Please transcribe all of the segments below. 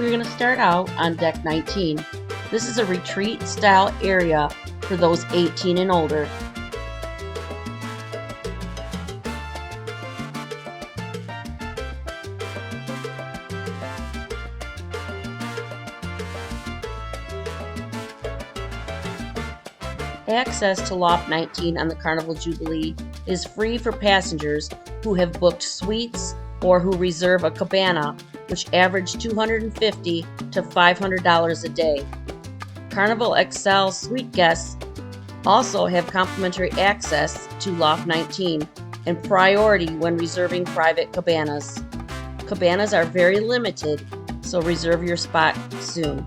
We're going to start out on deck 19. This is a retreat style area for those 18 and older. Access to Loft 19 on the Carnival Jubilee is free for passengers who have booked suites or who reserve a cabana, which average $250 to $500 a day. Carnival XL suite guests also have complimentary access to Loft 19 and priority when reserving private cabanas. Cabanas are very limited, so reserve your spot soon.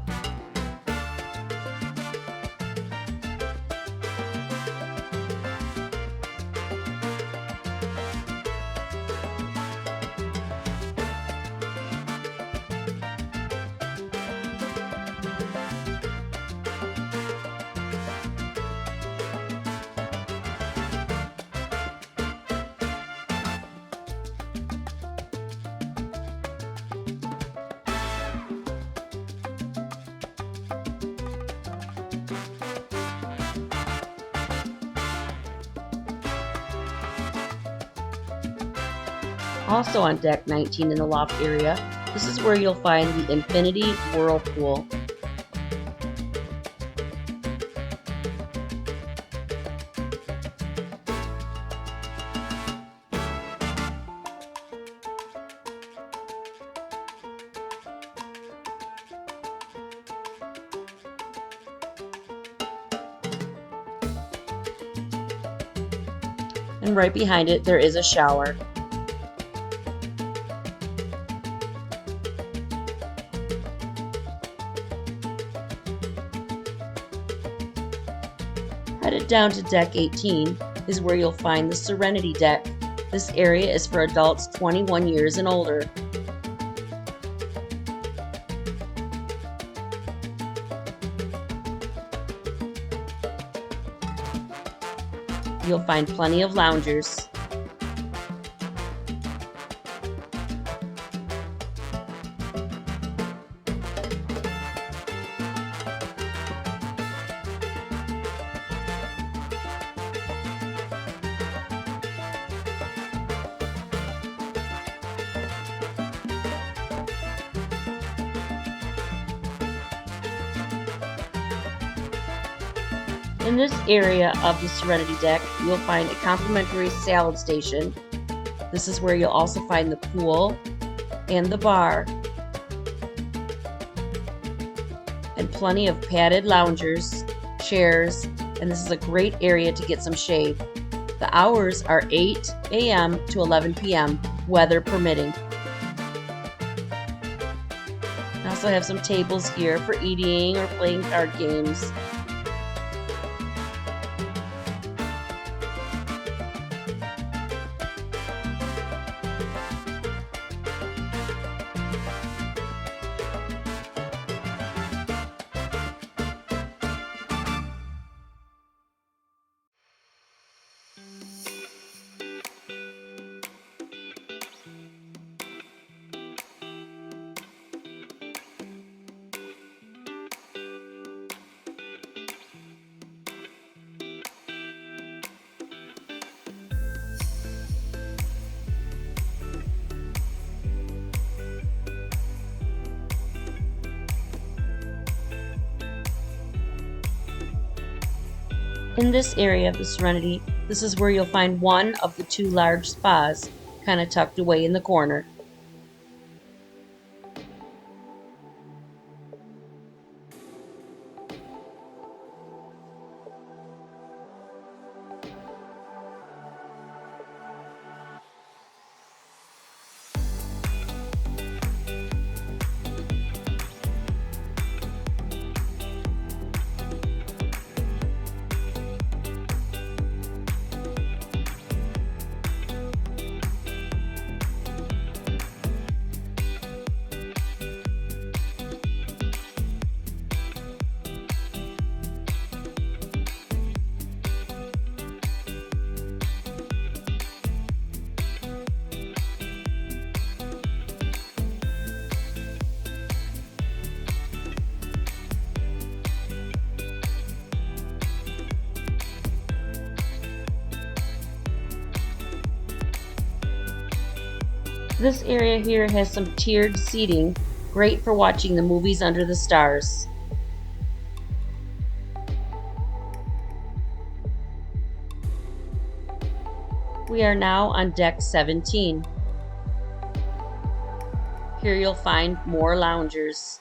Also on deck 19 in the loft area, this is where you'll find the Infinity Whirlpool. And right behind it, there is a shower. Headed down to deck 18 is where you'll find the Serenity deck. This area is for adults 21 years and older. You'll find plenty of loungers. In this area of the Serenity deck, you'll find a complimentary salad station. This is where you'll also find the pool and the bar, and plenty of padded loungers, chairs, and this is a great area to get some shade. The hours are 8 a.m. to 11 p.m., weather permitting. I also have some tables here for eating or playing card games. In this area of the Serenity, this is where you'll find one of the two large spas, kind of tucked away in the corner. This area here has some tiered seating, great for watching the movies under the stars. We are now on deck 17. Here you'll find more loungers.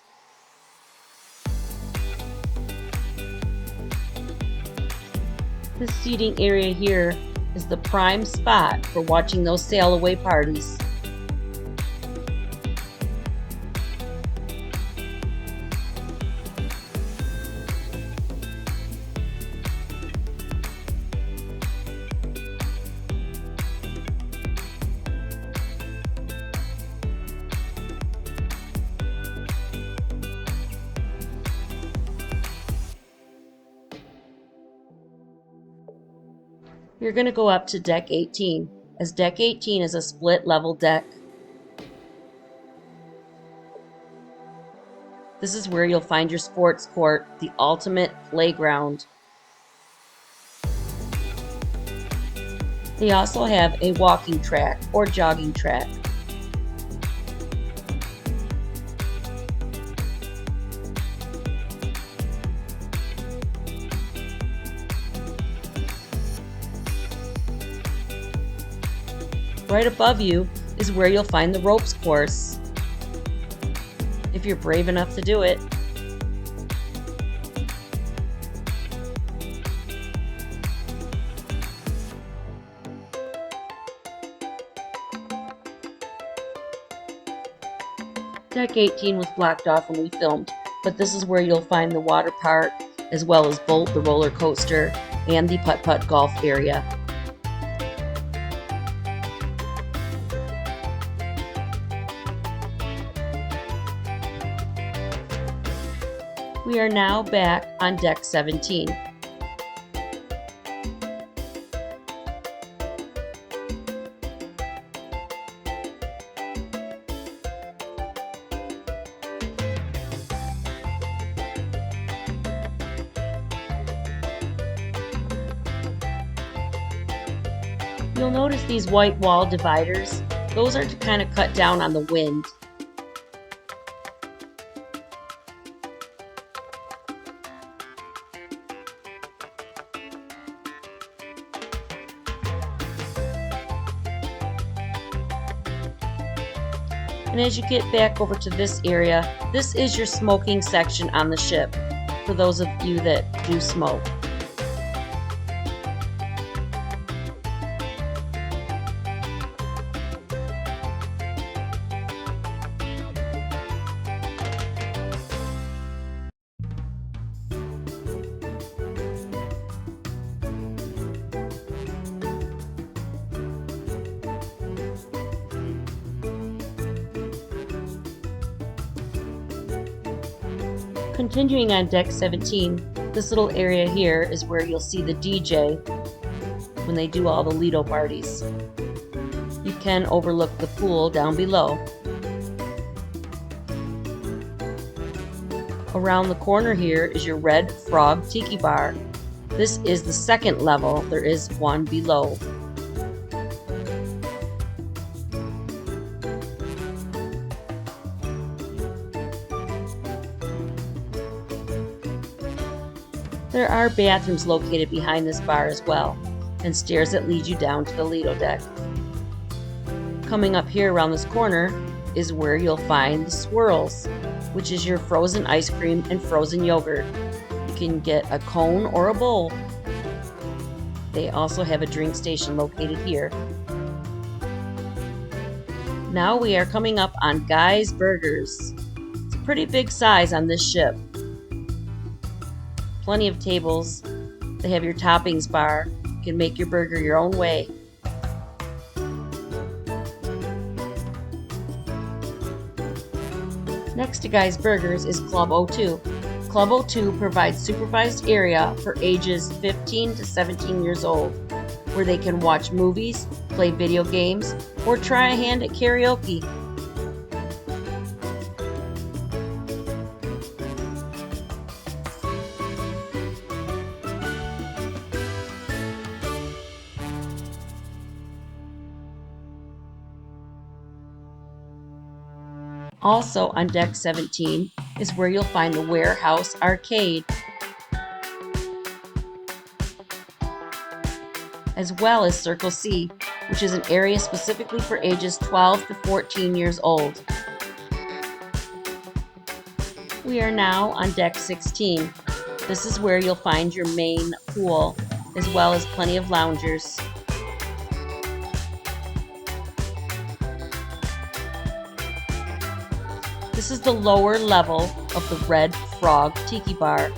This seating area here is the prime spot for watching those sail away parties. You're going to go up to deck 18, as deck 18 is a split level deck. This is where you'll find your sports court, the ultimate playground. They also have a walking track or jogging track. Right above you is where you'll find the ropes course, if you're brave enough to do it. Deck 18 was blocked off when we filmed, but this is where you'll find the water park, as well as Bolt the roller coaster and the putt-putt golf area. We are now back on deck 17. You'll notice these white wall dividers. Those are to kind of cut down on the wind. And as you get back over to this area, this is your smoking section on the ship, for those of you that do smoke. Continuing on deck 17, this little area here is where you'll see the DJ when they do all the Lido parties. You can overlook the pool down below. Around the corner here is your Red Frog Tiki Bar. This is the second level. There is one below. There are bathrooms located behind this bar as well, and stairs that lead you down to the Lido deck. Coming up here around this corner is where you'll find the Swirls, which is your frozen ice cream and frozen yogurt. You can get a cone or a bowl. They also have a drink station located here. Now we are coming up on Guy's Burgers. It's a pretty big size on this ship. Plenty of tables. They have your toppings bar. You can make your burger your own way. Next to Guy's Burgers is Club 02. Club 02 provides supervised area for ages 15 to 17 years old, where they can watch movies, play video games, or try a hand at karaoke. Also on deck 17 is where you'll find the Warehouse Arcade, as well as Circle C, which is an area specifically for ages 12 to 14 years old. We are now on deck 16. This is where you'll find your main pool, as well as plenty of loungers. This is the lower level of the Red Frog Tiki Bar.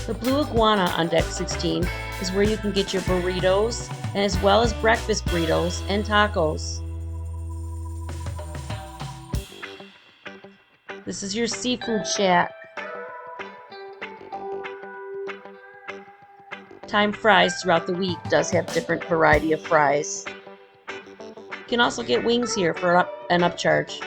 The Blue Iguana on deck 16 is where you can get your burritos, and as well as breakfast burritos and tacos. This is your seafood shack. Time Fries throughout the week does have different variety of fries. You can also get wings here for an upcharge.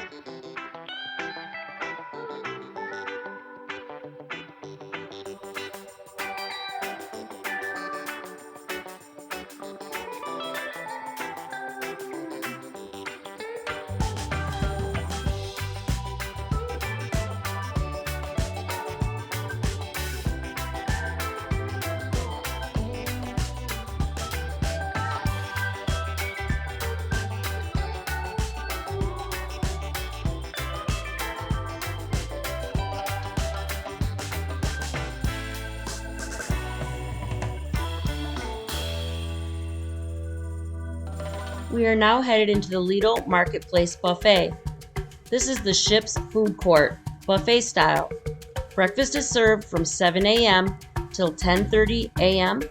We are now headed into the Lido Marketplace Buffet. This is the ship's food court, buffet style. Breakfast is served from 7 a.m. till 10:30 a.m.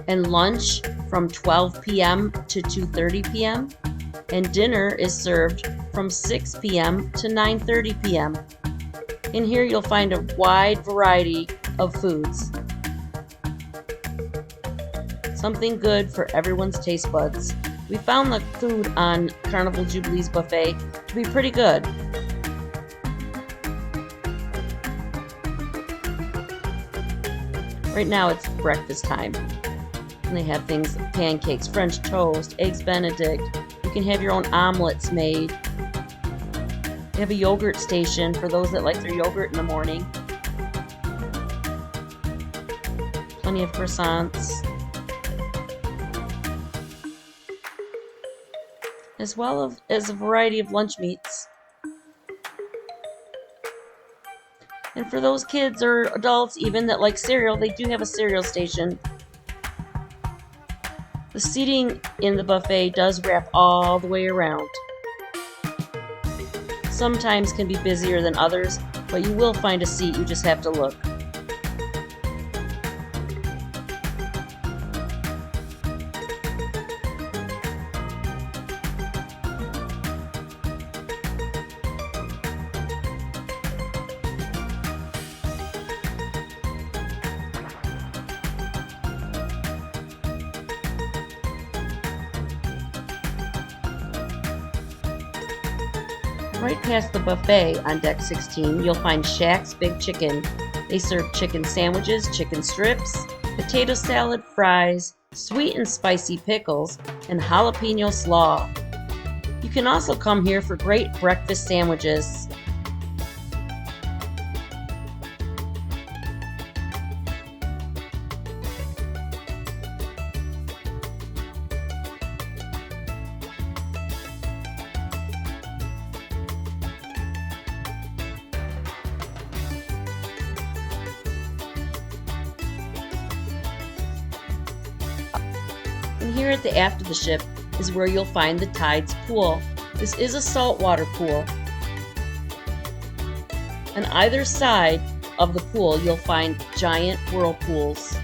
and lunch from 12 p.m. to 2:30 p.m. and dinner is served from 6 p.m. to 9:30 p.m. In here you'll find a wide variety of foods. Something good for everyone's taste buds. We found the food on Carnival Jubilee's buffet to be pretty good. Right now it's breakfast time. And they have things like pancakes, French toast, eggs Benedict. You can have your own omelets made. They have a yogurt station for those that like their yogurt in the morning. Plenty of croissants. As well as a variety of lunch meats. And for those kids or adults even that like cereal, they do have a cereal station. The seating in the buffet does wrap all the way around. Sometimes can be busier than others, but you will find a seat, you just have to look. Right past the buffet on deck 16, you'll find Shaq's Big Chicken. They serve chicken sandwiches, chicken strips, potato salad, fries, sweet and spicy pickles, and jalapeno slaw. You can also come here for great breakfast sandwiches. And here at the aft of the ship, is where you'll find the Tides pool. This is a saltwater pool. On either side of the pool, you'll find giant whirlpools.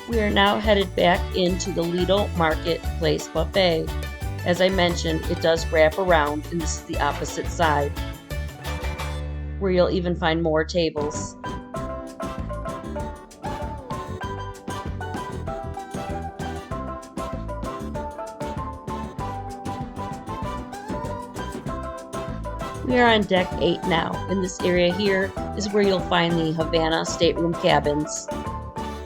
We are now headed back into the Lido Marketplace Buffet. As I mentioned, it does wrap around, and this is the opposite side, where you'll even find more tables. We are on deck 8 now, and this area here is where you'll find the Havana stateroom cabins.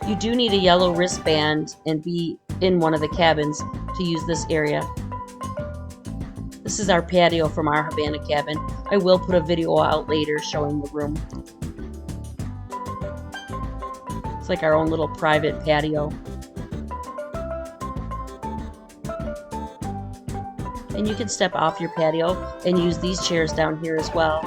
You do need a yellow wristband and be in one of the cabins to use this area. This is our patio from our Havana cabin. I will put a video out later showing the room. It's like our own little private patio. And you can step off your patio and use these chairs down here as well.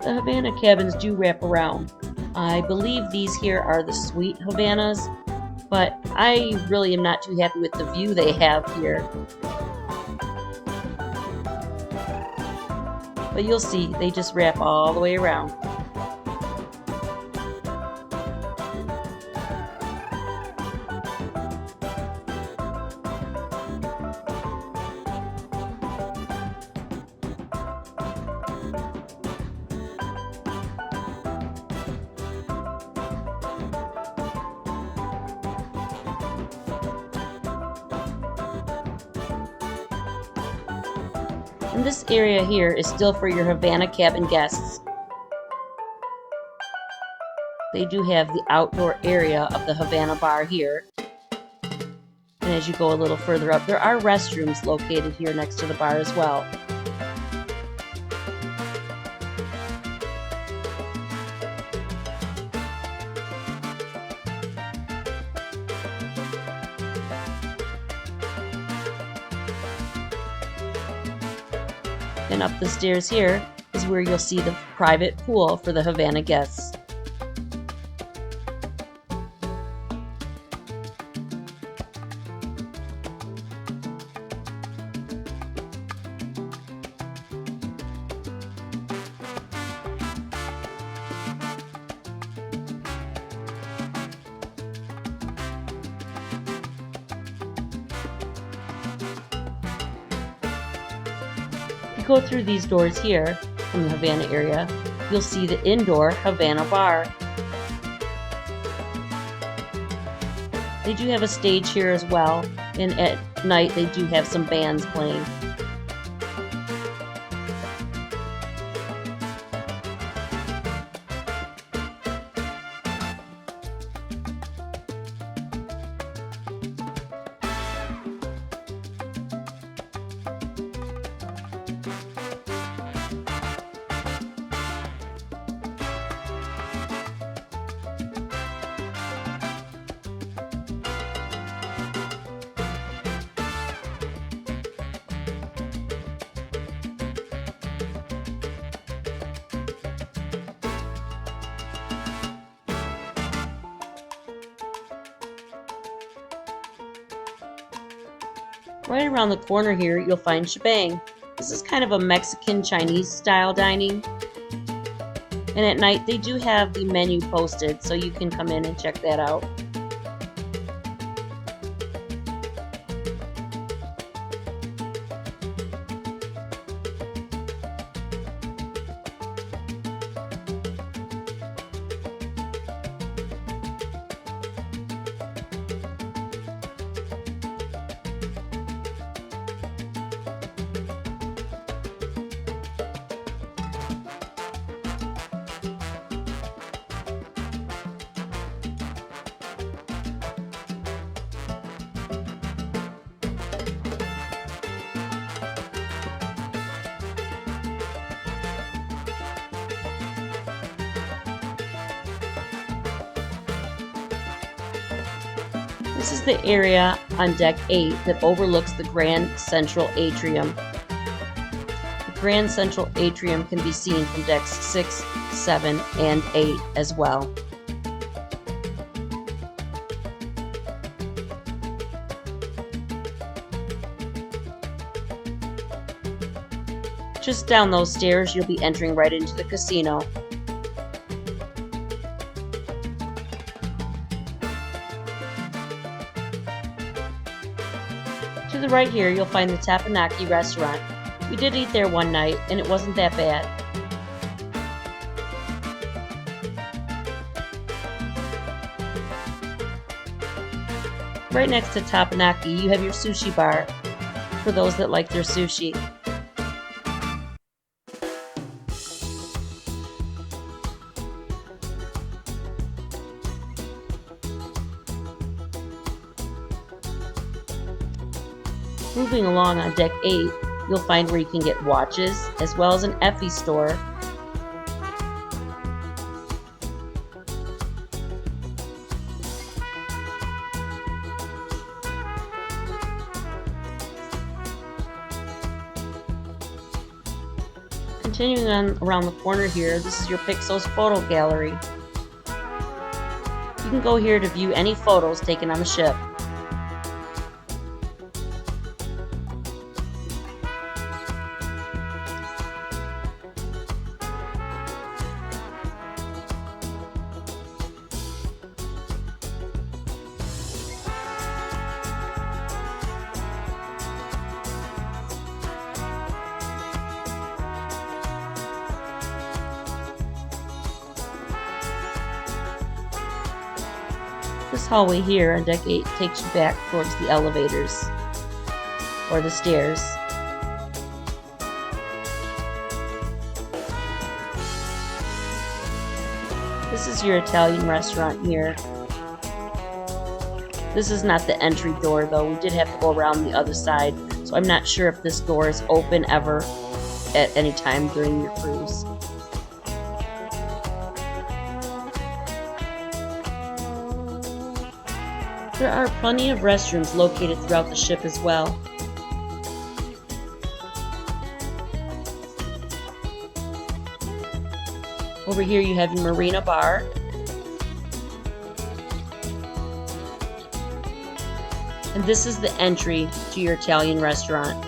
The Havana cabins do wrap around. I believe these here are the suite Havanas, but I really am not too happy with the view they have here. But you'll see, they just wrap all the way around. And this area here is still for your Havana cabin guests. They do have the outdoor area of the Havana bar here. And as you go a little further up, there are restrooms located here next to the bar as well. And up the stairs here is where you'll see the private pool for the Havana guests. Go through these doors here from the Havana area, you'll see the indoor Havana bar. They do have a stage here as well, and at night they do have some bands playing. Right around the corner here, you'll find Shebang. This is kind of a Mexican Chinese style dining. And at night they do have the menu posted, so you can come in and check that out. This is the area on deck 8 that overlooks the Grand Central Atrium. The Grand Central Atrium can be seen from decks 6, 7, and 8 as well. Just down those stairs, you'll be entering right into the casino. To the right here, you'll find the Tapanaki restaurant. We did eat there one night, and it wasn't that bad. Right next to Tapanaki, you have your sushi bar, for those that like their sushi. Moving along on deck 8, you'll find where you can get watches, as well as an Effie store. Continuing on around the corner here, this is your Pixels photo gallery. You can go here to view any photos taken on the ship. This hallway here on deck 8 takes you back towards the elevators, or the stairs. This is your Italian restaurant here. This is not the entry door though, we did have to go around the other side, so I'm not sure if this door is open ever at any time during your cruise. There are plenty of restrooms located throughout the ship as well. Over here you have your marina bar. And this is the entry to your Italian restaurant.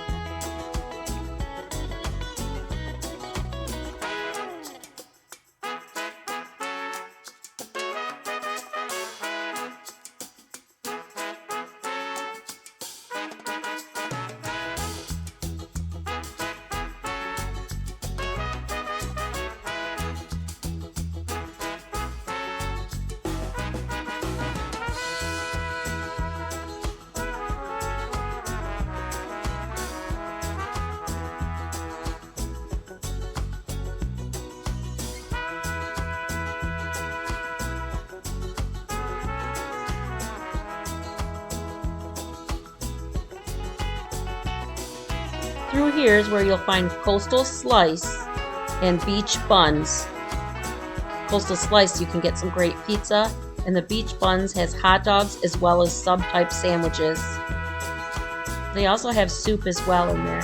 Through here is where you'll find Coastal Slice and Beach Buns. Coastal Slice, you can get some great pizza, and the Beach Buns has hot dogs as well as sub-type sandwiches. They also have soup as well in there.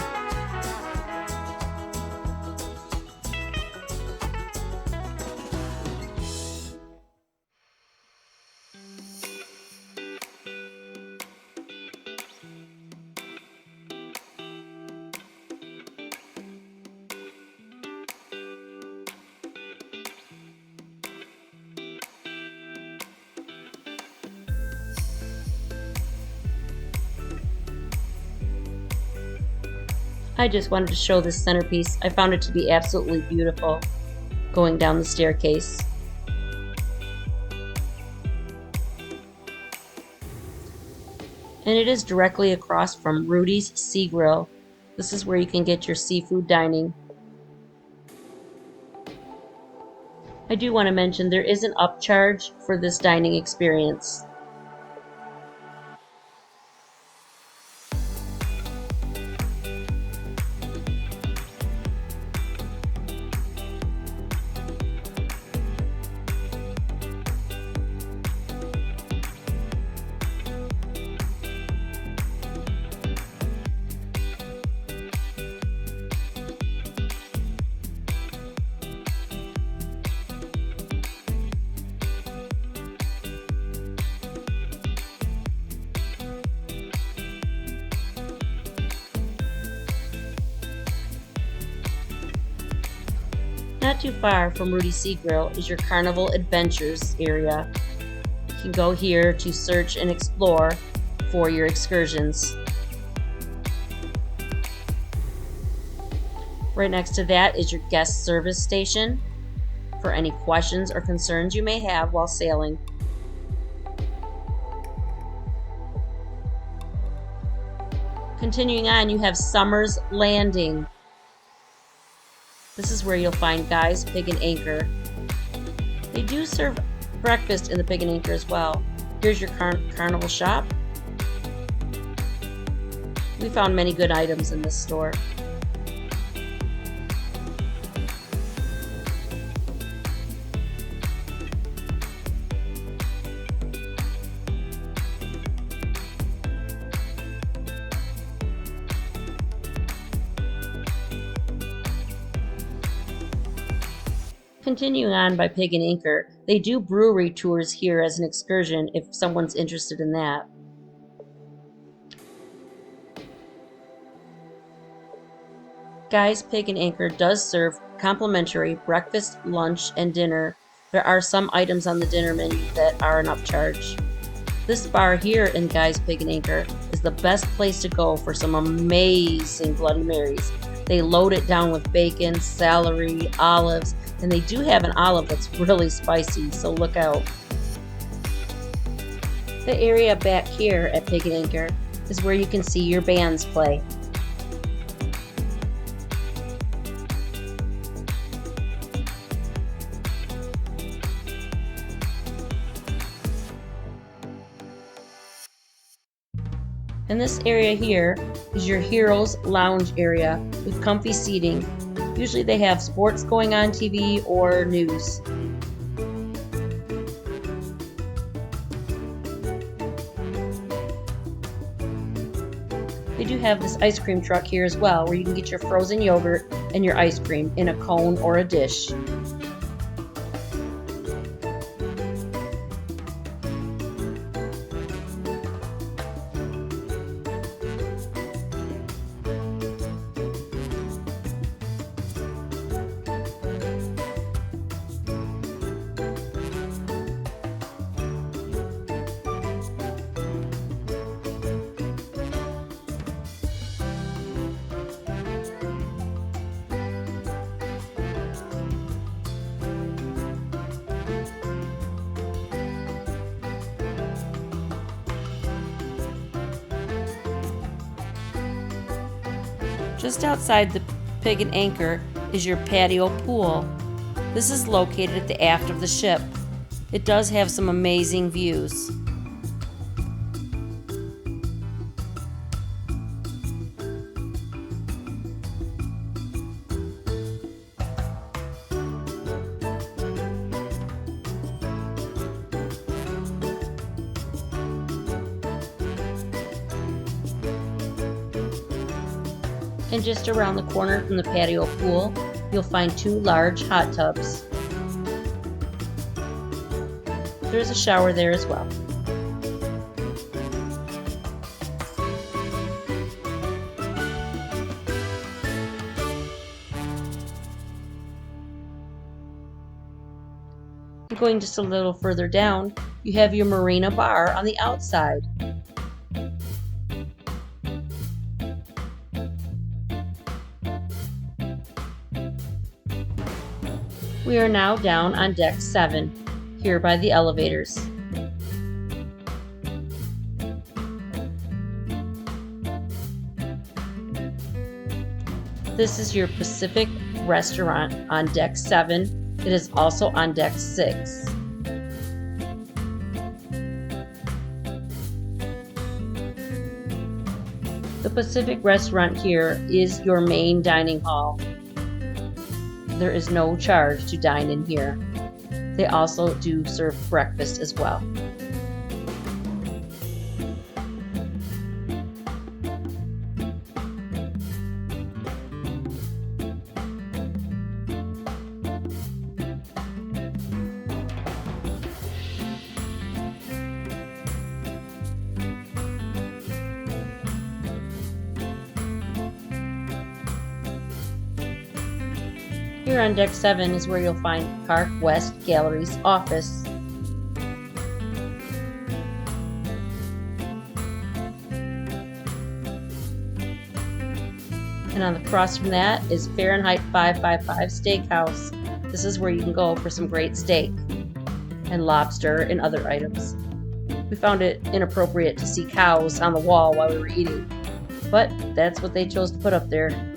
I just wanted to show this centerpiece. I found it to be absolutely beautiful going down the staircase. And it is directly across from Rudy's Sea Grill. This is where you can get your seafood dining. I do want to mention there is an upcharge for this dining experience. Not too far from Rudy's Sea Grill is your Carnival Adventures area. You can go here to search and explore for your excursions. Right next to that is your guest service station for any questions or concerns you may have while sailing. Continuing on, you have Summer's Landing. This is where you'll find Guy's Pig and Anchor. They do serve breakfast in the Pig and Anchor as well. Here's your carnival shop. We found many good items in this store. Continuing on by Pig and Anchor, they do brewery tours here as an excursion if someone's interested in that. Guy's Pig and Anchor does serve complimentary breakfast, lunch, and dinner. There are some items on the dinner menu that are an upcharge. This bar here in Guy's Pig and Anchor is the best place to go for some amazing Bloody Marys. They load it down with bacon, celery, olives, and they do have an olive that's really spicy, so look out. The area back here at Pig and Anchor is where you can see your bands play. And this area here is your Heroes Lounge area with comfy seating. Usually they have sports going on TV or news. They do have this ice cream truck here as well, where you can get your frozen yogurt and your ice cream in a cone or a dish. Just outside the Pig and Anchor is your patio pool. This is located at the aft of the ship. It does have some amazing views. And just around the corner from the patio pool, you'll find 2 large hot tubs. There's a shower there as well. And going just a little further down, you have your marina bar on the outside. We are now down on deck 7, here by the elevators. This is your Pacific restaurant on deck 7. It is also on deck 6. The Pacific restaurant here is your main dining hall. There is no charge to dine in here. They also do serve breakfast as well. Here on deck 7 is where you'll find Park West Gallery's office. And on the cross from that is Fahrenheit 555 Steakhouse. This is where you can go for some great steak and lobster and other items. We found it inappropriate to see cows on the wall while we were eating, but that's what they chose to put up there.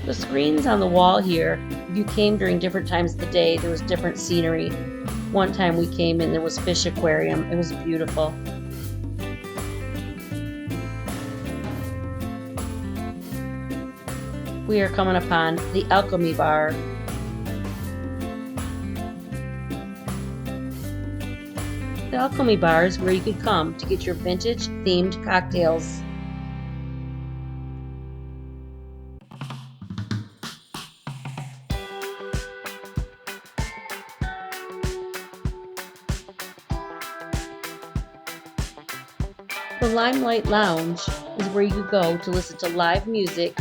The screens on the wall here, if you came during different times of the day, there was different scenery. One time we came and there was fish aquarium. It was beautiful. We are coming upon the Alchemy Bar. The Alchemy Bar is where you could come to get your vintage themed cocktails. The Limelight Lounge is where you could go to listen to live music,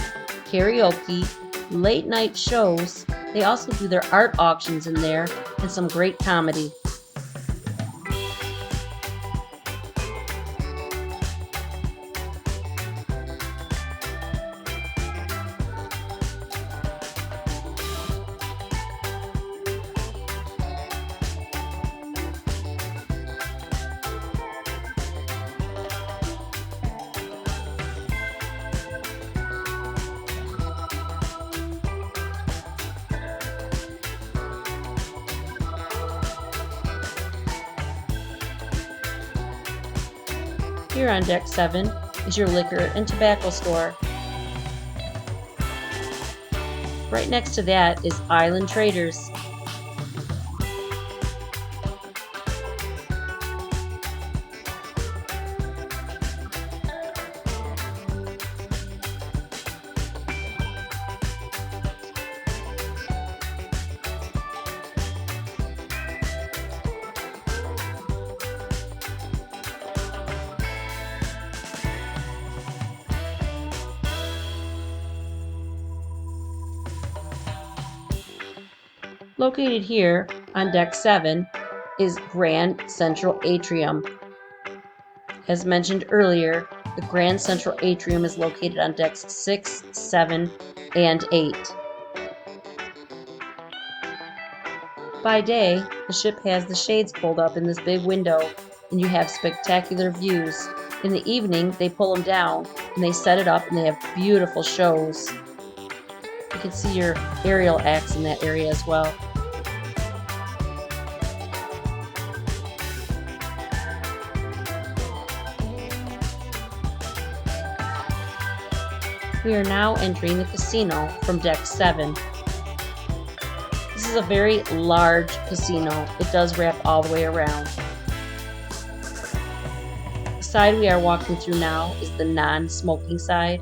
karaoke, late night shows. They also do their art auctions in there and some great comedy. Here on deck 7 is your liquor and tobacco store. Right next to that is Island Traders. Located here on deck 7 is Grand Central Atrium. As mentioned earlier, the Grand Central Atrium is located on decks 6, 7, and 8. By day, the ship has the shades pulled up in this big window, and you have spectacular views. In the evening, they pull them down, and they set it up, and they have beautiful shows. You can see your aerial acts in that area as well. We are now entering the casino from deck 7. This is a very large casino. It does wrap all the way around. The side we are walking through now is the non-smoking side.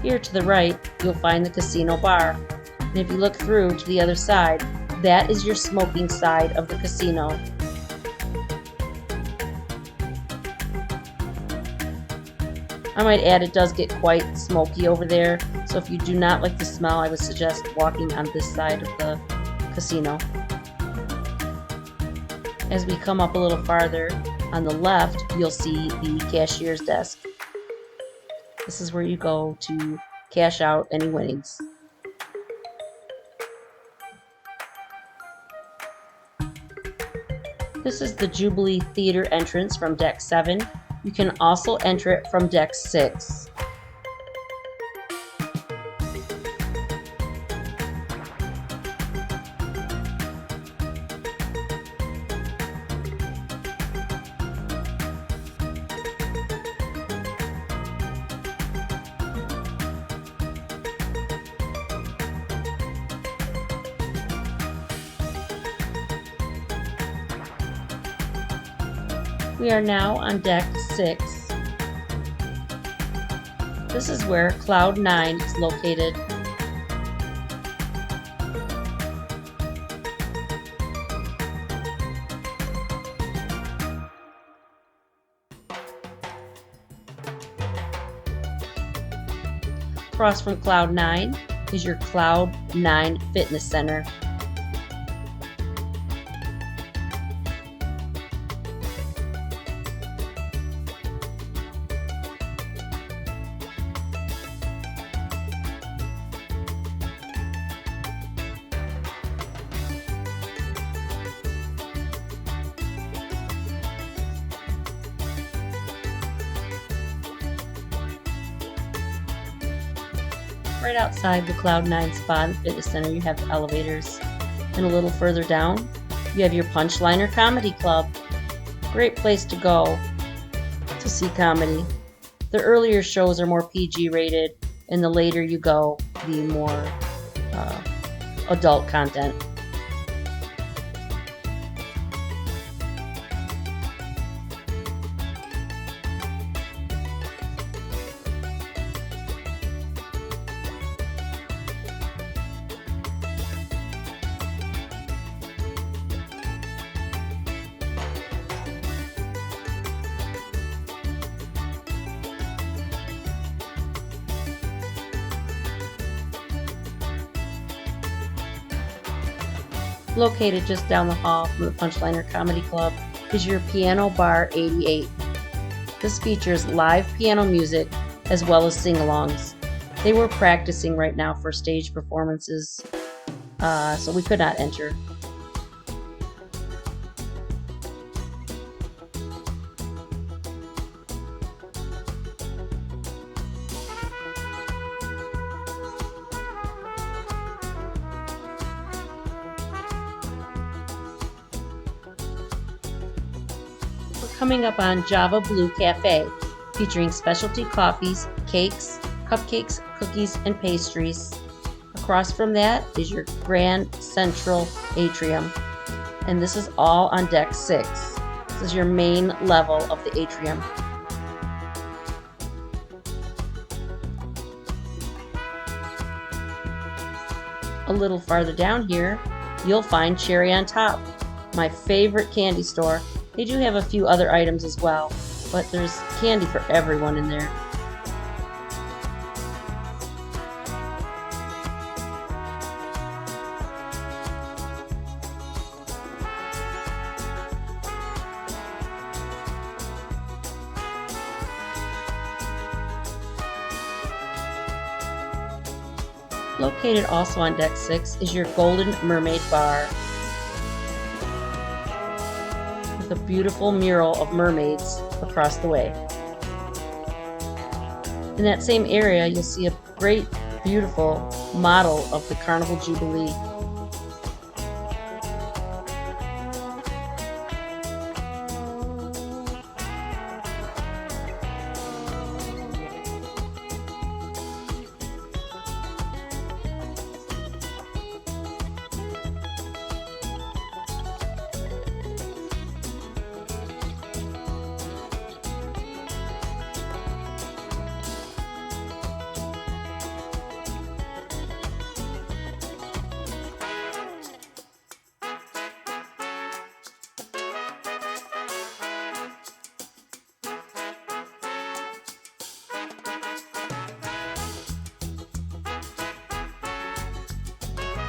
Here to the right, you'll find the casino bar. And if you look through to the other side, that is your smoking side of the casino. I might add, it does get quite smoky over there, so if you do not like the smell, I would suggest walking on this side of the casino. As we come up a little farther, on the left, you'll see the cashier's desk. This is where you go to cash out any winnings. This is the Jubilee Theater entrance from Deck 7. You can also enter it from Deck 6. We are now on Deck 6. This is where Cloud 9 is located. Across from Cloud 9 is your Cloud 9 Fitness Center. Right outside the Cloud 9 Spa and Fitness Center, you have the elevators. And a little further down, you have your Punchliner Comedy Club. Great place to go to see comedy. The earlier shows are more PG rated, and the later you go, the more adult content. Located just down the hall from the Punchliner Comedy Club is your Piano Bar 88. This features live piano music as well as sing-alongs. They were practicing right now for stage performances, so we could not enter. Coming up on Java Blue Cafe, featuring specialty coffees, cakes, cupcakes, cookies, and pastries. Across from that is your Grand Central Atrium, and this is all on Deck 6. This is your main level of the atrium. A little farther down here, you'll find Cherry on Top, my favorite candy store. They do have a few other items as well, but there's candy for everyone in there. Located also on Deck 6 is your Golden Mermaid Bar, with a beautiful mural of mermaids across the way. In that same area, you'll see a great, beautiful model of the Carnival Jubilee.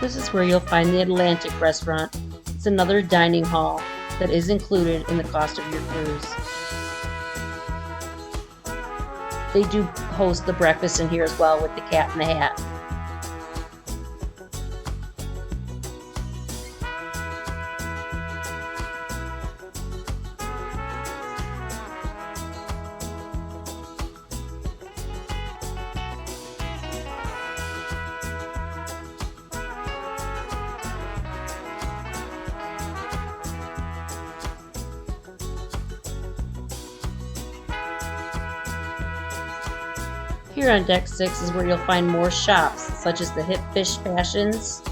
This is where you'll find the Atlantic restaurant. It's another dining hall that is included in the cost of your cruise. They do host the breakfast in here as well with the Cat in the Hat. Here on Deck 6 is where you'll find more shops, such as the Hip Fish Fashions,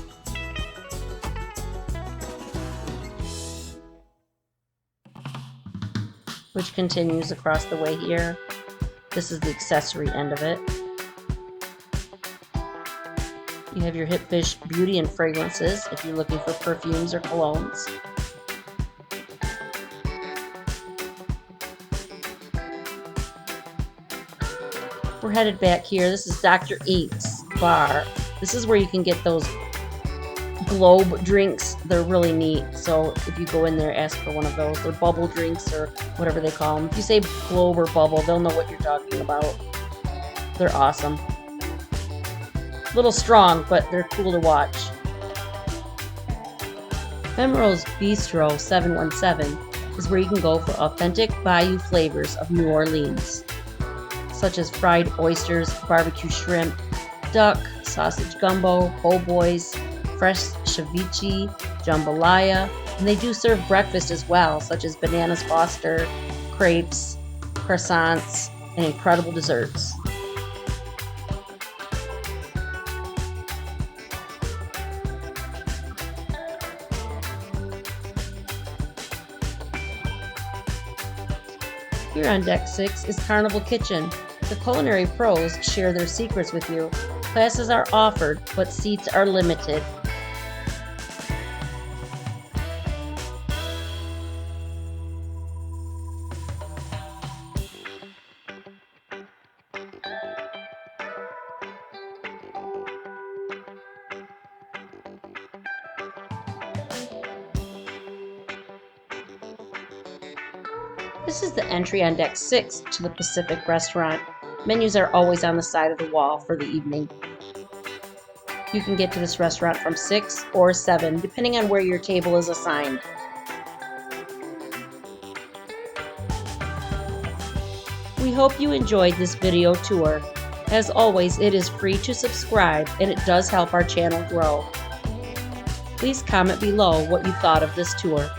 which continues across the way here. This is the accessory end of it. You have your Hip Fish beauty and fragrances if you're looking for perfumes or colognes. We're headed back here. This is Dr. Ink's bar. This is where you can get those globe drinks. They're really neat. So if you go in there, ask for one of those. They're bubble drinks or whatever they call them. If you say globe or bubble, they'll know what you're talking about. They're awesome. A little strong, but they're cool to watch. Bemrose Bistro 717 is where you can go for authentic bayou flavors of New Orleans, such as fried oysters, barbecue shrimp, duck, sausage gumbo, po' boys, fresh ceviche, jambalaya, and they do serve breakfast as well, such as bananas Foster, crepes, croissants, and incredible desserts. Here on Deck 6 is Carnival Kitchen. The culinary pros share their secrets with you. Classes are offered, but seats are limited. This is the entry on Deck 6 to the Pacific Restaurant. Menus are always on the side of the wall for the evening. You can get to this restaurant from 6 or 7, depending on where your table is assigned. We hope you enjoyed this video tour. As always, it is free to subscribe and it does help our channel grow. Please comment below what you thought of this tour.